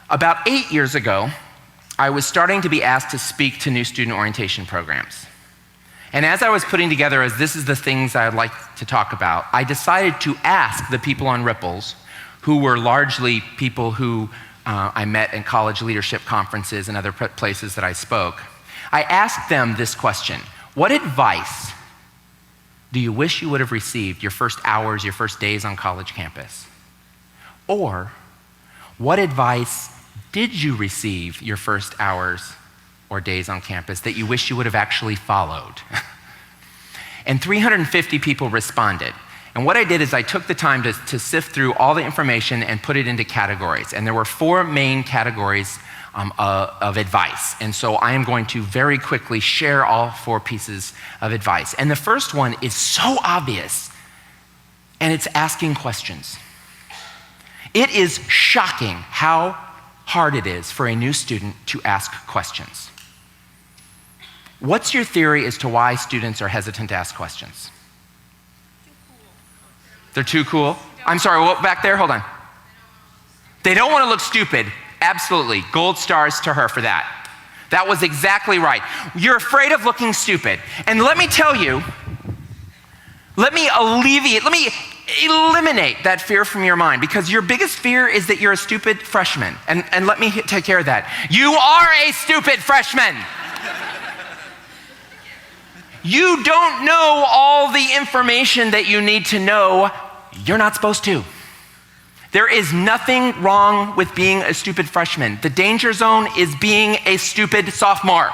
About 8 years ago, I was starting to be asked to speak to new student orientation programs. And as I was putting together, as this is the things I'd like to talk about, I decided to ask the people on Ripples, who were largely people who I met in college leadership conferences and other places that I spoke. I asked them this question: what advice do you wish you would have received your first hours, your first days on college campus? Or what advice did you receive your first hours or days on campus that you wish you would have actually followed? And 350 people responded. And what I did is I took the time to sift through all the information and put it into categories. And there were 4 main categories of advice. And so I am going to very quickly share all 4 pieces of advice. And the first one is so obvious, and it's asking questions. It is shocking how hard it is for a new student to ask questions. What's your theory as to why students are hesitant to ask questions? They're too cool? I'm sorry, what, back there? Hold on. They don't want to look stupid. Absolutely. Gold stars to her for that. That was exactly right. You're afraid of looking stupid. And let me tell you, let me eliminate that fear from your mind, because your biggest fear is that you're a stupid freshman. And let me take care of that. You are a stupid freshman. You don't know all the information that you need to know. You're not supposed to. There is nothing wrong with being a stupid freshman. The danger zone is being a stupid sophomore.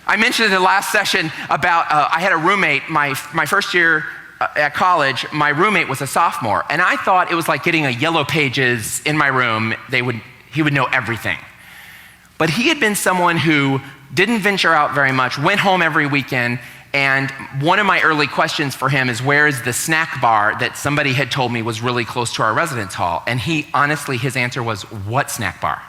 I mentioned in the last session about I had a roommate, my first year at college. My roommate was a sophomore, and I thought it was like getting a Yellow Pages in my room. He would know everything. But he had been someone who didn't venture out very much, went home every weekend, and one of my early questions for him is, where is the snack bar that somebody had told me was really close to our residence hall? And his answer was, what snack bar?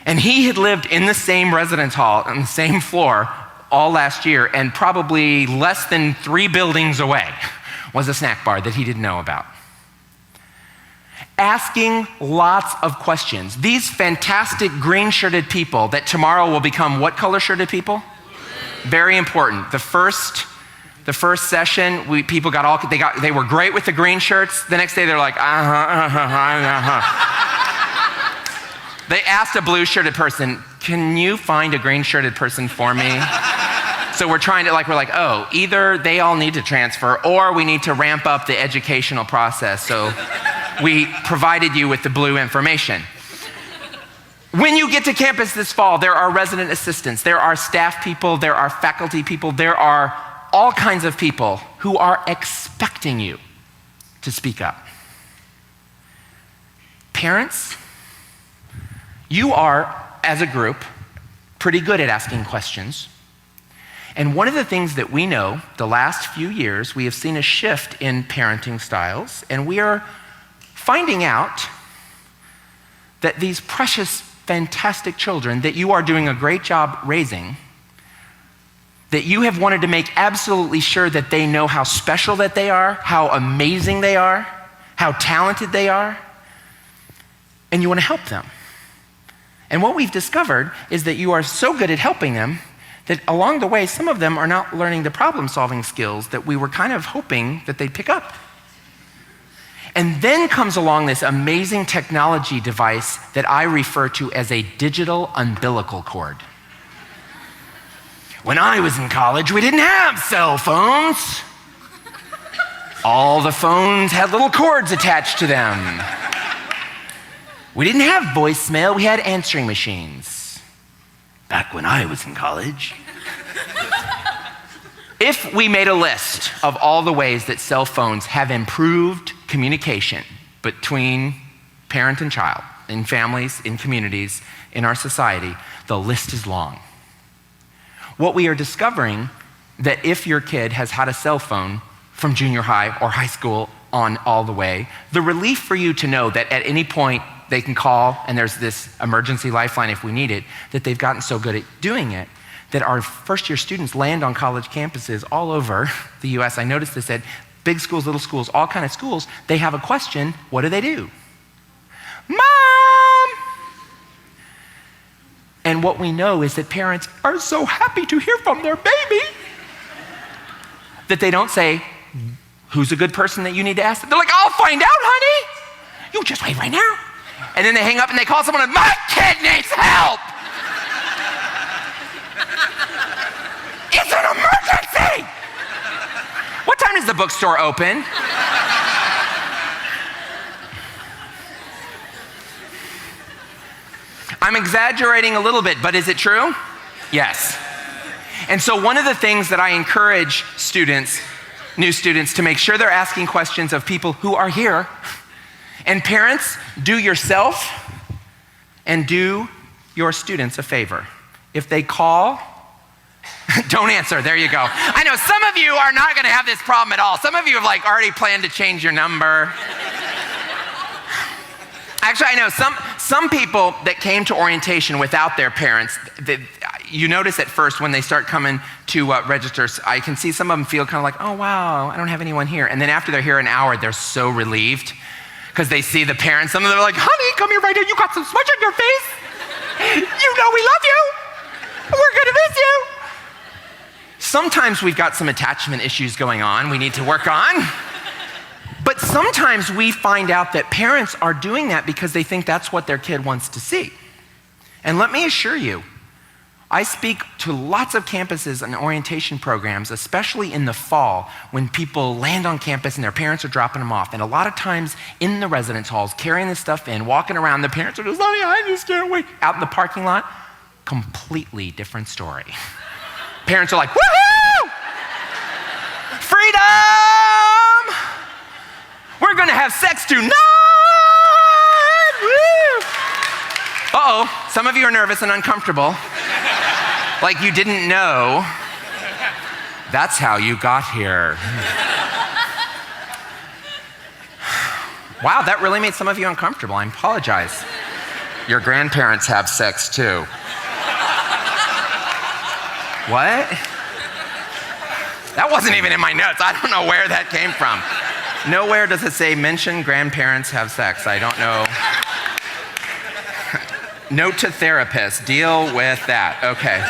And he had lived in the same residence hall on the same floor all last year, and probably less than 3 buildings away was a snack bar that he didn't know about. Asking lots of questions. These fantastic green-shirted people that tomorrow will become what color-shirted people? Very important. The first session, people they were great with the green shirts. The next day they're like, They asked a blue-shirted person, can you find a green-shirted person for me? So we're like, oh, either they all need to transfer or we need to ramp up the educational process. So we provided you with the blue information. When you get to campus this fall, there are resident assistants, there are staff people, there are faculty people, there are all kinds of people who are expecting you to speak up. Parents, you are, as a group, pretty good at asking questions. And one of the things that we know, the last few years, we have seen a shift in parenting styles, and we are finding out that these precious, fantastic children that you are doing a great job raising, that you have wanted to make absolutely sure that they know how special that they are, how amazing they are, how talented they are, and you want to help them. And what we've discovered is that you are so good at helping them that along the way, some of them are not learning the problem-solving skills that we were kind of hoping that they'd pick up. And then comes along this amazing technology device that I refer to as a digital umbilical cord. When I was in college, we didn't have cell phones. All the phones had little cords attached to them. We didn't have voicemail, we had answering machines. Back when I was in college. If we made a list of all the ways that cell phones have improved communication between parent and child, in families, in communities, in our society, the list is long. What we are discovering, that if your kid has had a cell phone from junior high or high school on all the way, the relief for you to know that at any point they can call and there's this emergency lifeline if we need it, that they've gotten so good at doing it, that our first-year students land on college campuses all over the US. I noticed this at big schools, little schools, all kind of schools, they have a question, what do? Mom! And what we know is that parents are so happy to hear from their baby that they don't say, who's a good person that you need to ask? They're like, I'll find out, honey. You just wait right now. And then they hang up and they call someone and, my kid needs help. It's an emergency. What time does the bookstore open? I'm exaggerating a little bit, but is it true? Yes. And so one of the things that I encourage students, new students, to make sure they're asking questions of people who are here. And parents, do yourself and do your students a favor. If they call, don't answer, there you go. I know some of you are not gonna have this problem at all. Some of you have like already planned to change your number. Actually, I know some people that came to orientation without their parents, you notice at first when they start coming to register, I can see some of them feel kind of like, oh wow, I don't have anyone here. And then after they're here an hour, they're so relieved because they see the parents. Some of them are like, honey, come here right here. You got some smudge on your face. You know we love you. We're gonna miss you. Sometimes we've got some attachment issues going on we need to work on. But sometimes we find out that parents are doing that because they think that's what their kid wants to see. And let me assure you, I speak to lots of campuses and orientation programs, especially in the fall when people land on campus and their parents are dropping them off. And a lot of times in the residence halls, carrying this stuff in, walking around, the parents are just, honey, I just can't wait. Out in the parking lot, completely different story. Parents are like, woohoo! Freedom! We're gonna have sex tonight! Woo! Uh-oh, some of you are nervous and uncomfortable. Like you didn't know. That's how you got here. Wow, that really made some of you uncomfortable. I apologize. Your grandparents have sex too. What? That wasn't even in my notes. I don't know where that came from. Nowhere does it say mention grandparents have sex. I don't know. Note to therapist, deal with that. Okay.